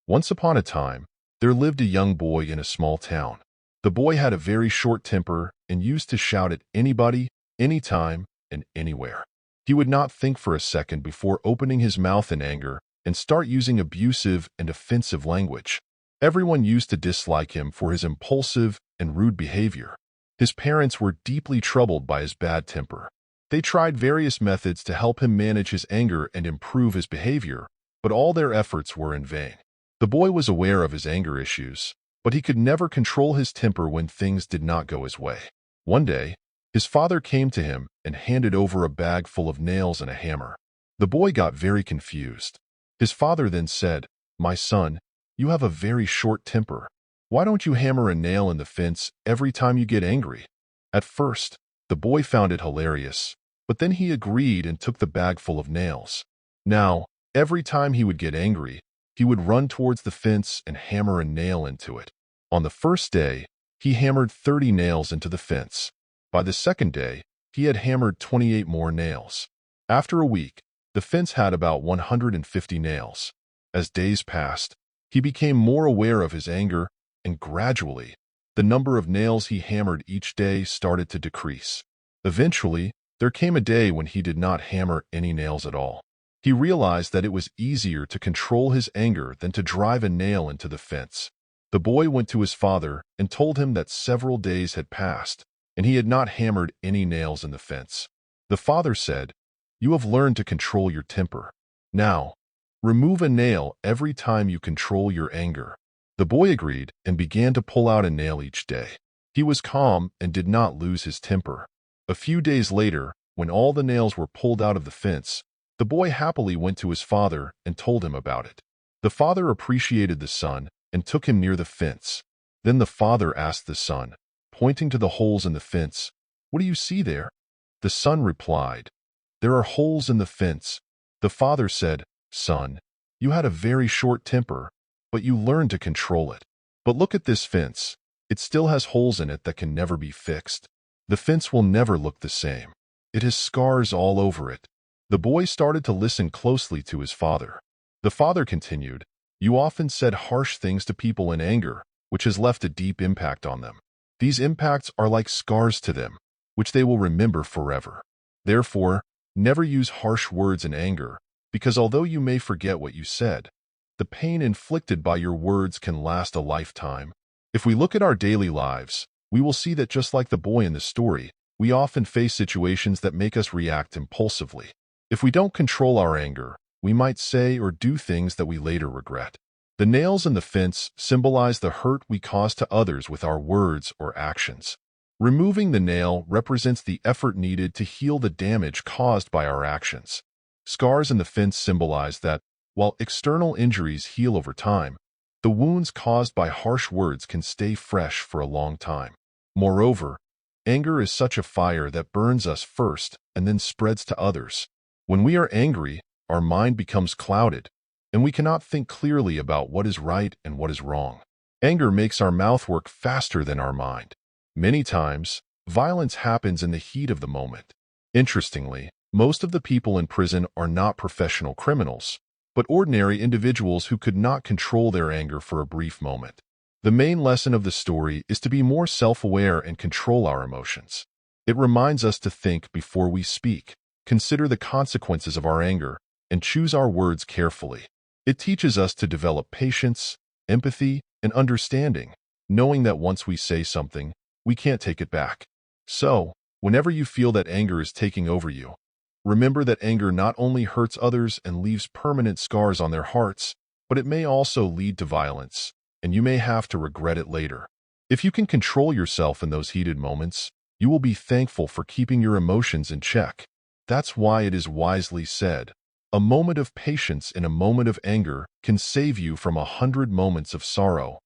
Once upon a time, there lived a young boy in a small town. The boy had a very short temper and used to shout at anybody, anytime, and anywhere. He would not think for a second before opening his mouth in anger and start using abusive and offensive language. Everyone used to dislike him for his impulsive and rude behavior. His parents were deeply troubled by his bad temper. They tried various methods to help him manage his anger and improve his behavior, but all their efforts were in vain. The boy was aware of his anger issues, but he could never control his temper when things did not go his way. One day, his father came to him and handed over a bag full of nails and a hammer. The boy got very confused. His father then said, "My son, you have a very short temper. Why don't you hammer a nail in the fence every time you get angry?" At first, the boy found it hilarious, but then he agreed and took the bag full of nails. Now, every time he would get angry, he would run towards the fence and hammer a nail into it. On the first day, he hammered 30 nails into the fence. By the second day, he had hammered 28 more nails. After a week, the fence had about 150 nails. As days passed, he became more aware of his anger, and gradually, the number of nails he hammered each day started to decrease. Eventually, there came a day when he did not hammer any nails at all. He realized that it was easier to control his anger than to drive a nail into the fence. The boy went to his father and told him that several days had passed, and he had not hammered any nails in the fence. The father said, "You have learned to control your temper. Now, remove a nail every time you control your anger." The boy agreed and began to pull out a nail each day. He was calm and did not lose his temper. A few days later, when all the nails were pulled out of the fence, the boy happily went to his father and told him about it. The father appreciated the son and took him near the fence. Then the father asked the son, pointing to the holes in the fence, "What do you see there?" The son replied, "There are holes in the fence." The father said, "Son, you had a very short temper, but you learned to control it. But look at this fence. It still has holes in it that can never be fixed. The fence will never look the same. It has scars all over it." The boy started to listen closely to his father. The father continued, "You often said harsh things to people in anger, which has left a deep impact on them. These impacts are like scars to them, which they will remember forever. Therefore, never use harsh words in anger, because although you may forget what you said, the pain inflicted by your words can last a lifetime." If we look at our daily lives, we will see that just like the boy in the story, we often face situations that make us react impulsively. If we don't control our anger, we might say or do things that we later regret. The nails in the fence symbolize the hurt we cause to others with our words or actions. Removing the nail represents the effort needed to heal the damage caused by our actions. Scars in the fence symbolize that, while external injuries heal over time, the wounds caused by harsh words can stay fresh for a long time. Moreover, anger is such a fire that burns us first and then spreads to others. When we are angry, our mind becomes clouded, and we cannot think clearly about what is right and what is wrong. Anger makes our mouth work faster than our mind. Many times, violence happens in the heat of the moment. Interestingly, most of the people in prison are not professional criminals, but ordinary individuals who could not control their anger for a brief moment. The main lesson of the story is to be more self-aware and control our emotions. It reminds us to think before we speak, consider the consequences of our anger, and choose our words carefully. It teaches us to develop patience, empathy, and understanding, knowing that once we say something, we can't take it back. So, whenever you feel that anger is taking over you, remember that anger not only hurts others and leaves permanent scars on their hearts, but it may also lead to violence, and you may have to regret it later. If you can control yourself in those heated moments, you will be thankful for keeping your emotions in check. That's why it is wisely said, "A moment of patience in a moment of anger can save you from 100 moments of sorrow."